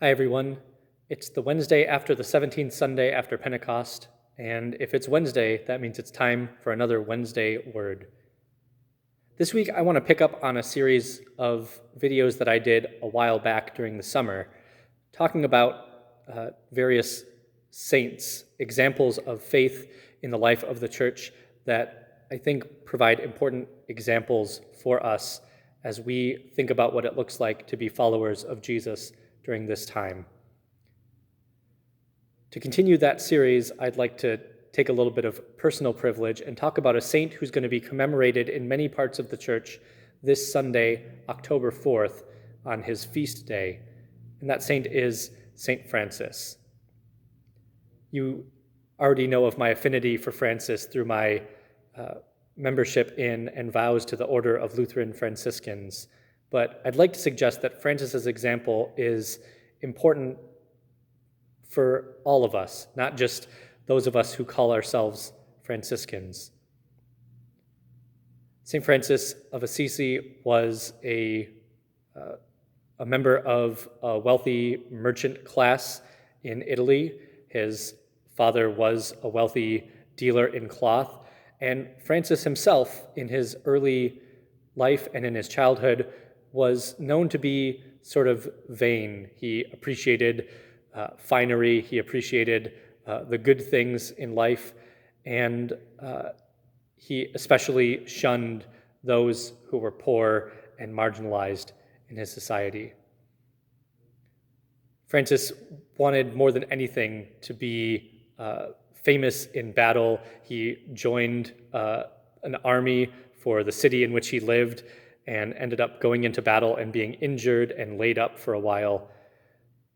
Hi, everyone. It's the Wednesday after the 17th Sunday after Pentecost, and if it's Wednesday, that means it's time for another Wednesday word. This week, I want to pick up on a series of videos that I did a while back during the summer, talking about various saints, examples of faith in the life of the church that I think provide important examples for us as we think about what it looks like to be followers of Jesus during this time. To continue that series, I'd like to take a little bit of personal privilege and talk about a saint who's going to be commemorated in many parts of the church this Sunday, October 4th, on his feast day. And that saint is Saint Francis. You already know of my affinity for Francis through my membership in and vows to the Order of Lutheran Franciscans. But I'd like to suggest that Francis's example is important for all of us, not just those of us who call ourselves Franciscans. St. Francis of Assisi was a member of a wealthy merchant class in Italy. His father was a wealthy dealer in cloth, and Francis himself, in his early life and in his childhood, was known to be sort of vain. He appreciated finery, he appreciated the good things in life, and he especially shunned those who were poor and marginalized in his society. Francis wanted more than anything to be famous in battle. He joined an army for the city in which he lived and ended up going into battle and being injured and laid up for a while.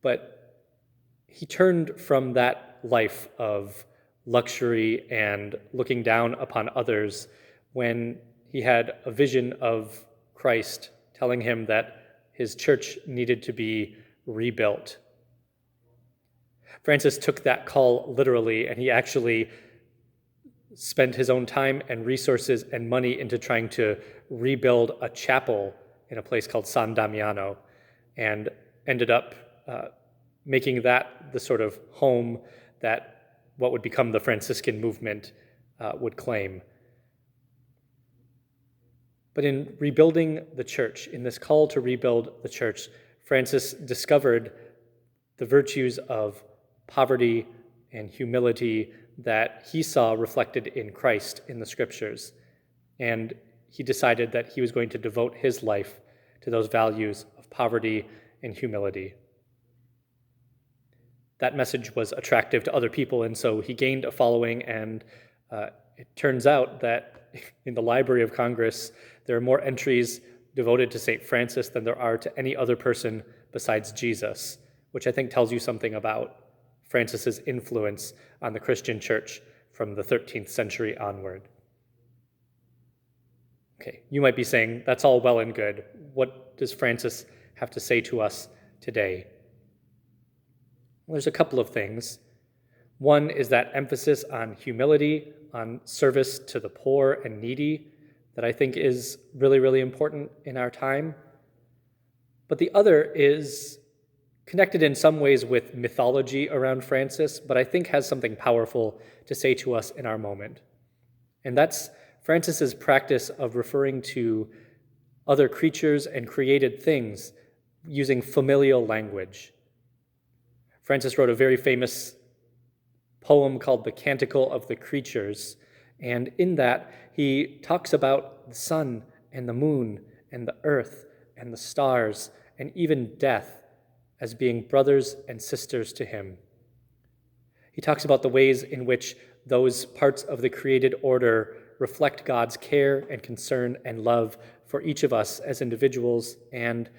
But he turned from that life of luxury and looking down upon others when he had a vision of Christ telling him that his church needed to be rebuilt. Francis took that call literally, and he actually spent his own time and resources and money into trying to rebuild a chapel in a place called San Damiano, and ended up making that the sort of home that what would become the Franciscan movement would claim. But in rebuilding the church, in this call to rebuild the church, Francis discovered the virtues of poverty and humility that he saw reflected in Christ in the scriptures. And he decided that he was going to devote his life to those values of poverty and humility. That message was attractive to other people, and so he gained a following, and it turns out that in the Library of Congress, there are more entries devoted to St. Francis than there are to any other person besides Jesus, which I think tells you something about Francis's influence on the Christian church from the 13th century onward. Okay, you might be saying, that's all well and good. What does Francis have to say to us today? Well, there's a couple of things. One is that emphasis on humility, on service to the poor and needy, that I think is really, really important in our time. But the other is connected in some ways with mythology around Francis, but I think has something powerful to say to us in our moment. And that's Francis's practice of referring to other creatures and created things using familial language. Francis wrote a very famous poem called The Canticle of the Creatures, and in that he talks about the sun and the moon and the earth and the stars and even death as being brothers and sisters to him. He talks about the ways in which those parts of the created order reflect God's care and concern and love for each of us as individuals and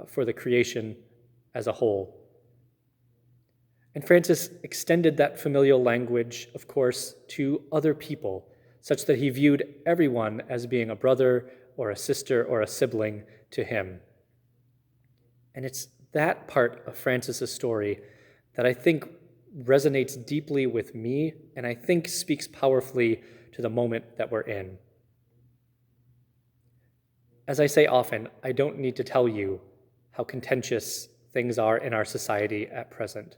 for the creation as a whole. And Francis extended that familial language, of course, to other people, such that he viewed everyone as being a brother or a sister or a sibling to him. And it's that part of Francis's story that I think resonates deeply with me, and I think speaks powerfully to the moment that we're in. As I say often, I don't need to tell you how contentious things are in our society at present.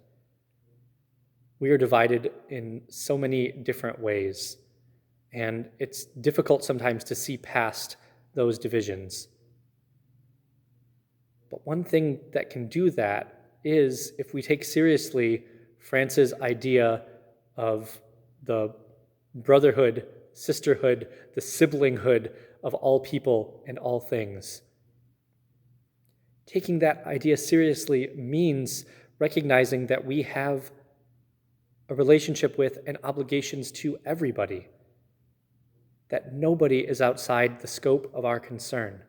We are divided in so many different ways, and it's difficult sometimes to see past those divisions. But one thing that can do that is if we take seriously Francis' idea of the brotherhood, sisterhood, the siblinghood of all people and all things. Taking that idea seriously means recognizing that we have a relationship with and obligations to everybody, that nobody is outside the scope of our concern,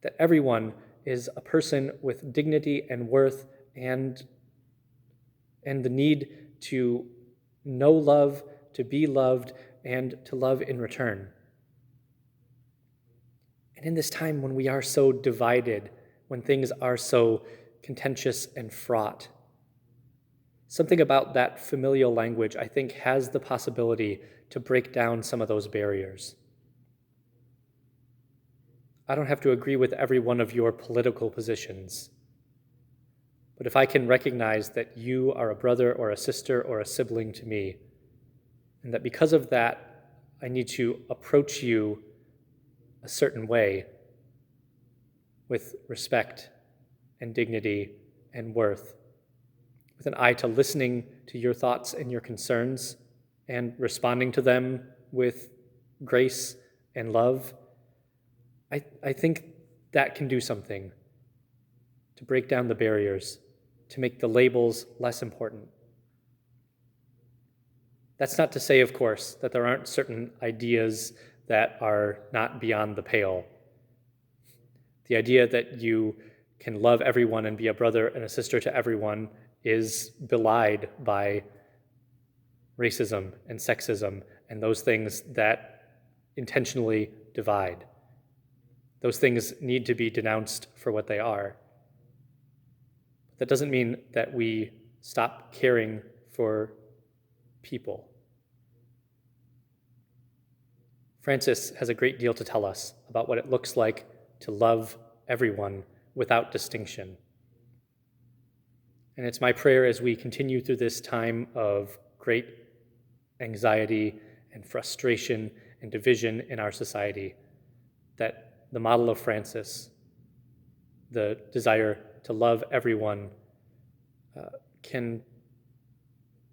that everyone is a person with dignity and worth and the need to know love, to be loved, and to love in return. And in this time when we are so divided, when things are so contentious and fraught, something about that familial language, I think, has the possibility to break down some of those barriers. I don't have to agree with every one of your political positions, but if I can recognize that you are a brother or a sister or a sibling to me, and that because of that, I need to approach you a certain way with respect and dignity and worth, with an eye to listening to your thoughts and your concerns and responding to them with grace and love, I think that can do something to break down the barriers, to make the labels less important. That's not to say, of course, that there aren't certain ideas that are not beyond the pale. The idea that you can love everyone and be a brother and a sister to everyone is belied by racism and sexism and those things that intentionally divide. Those things need to be denounced for what they are. That doesn't mean that we stop caring for people. Francis has a great deal to tell us about what it looks like to love everyone without distinction. And it's my prayer as we continue through this time of great anxiety and frustration and division in our society that the model of Francis, the desire to love everyone, can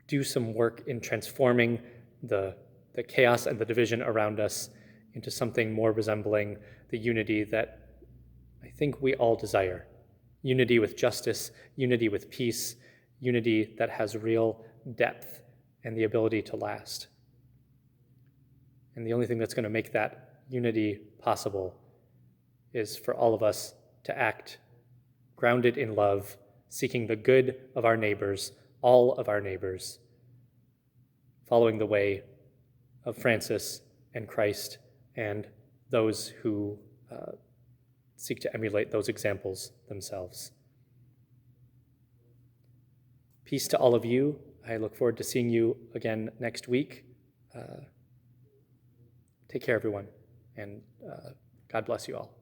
do some work in transforming the chaos and the division around us into something more resembling the unity that I think we all desire. Unity with justice, unity with peace, unity that has real depth and the ability to last. And the only thing that's going to make that unity possible is for all of us to act grounded in love, seeking the good of our neighbors, all of our neighbors, following the way of Francis and Christ and those who seek to emulate those examples themselves. Peace to all of you. I look forward to seeing you again next week. Take care, everyone, and God bless you all.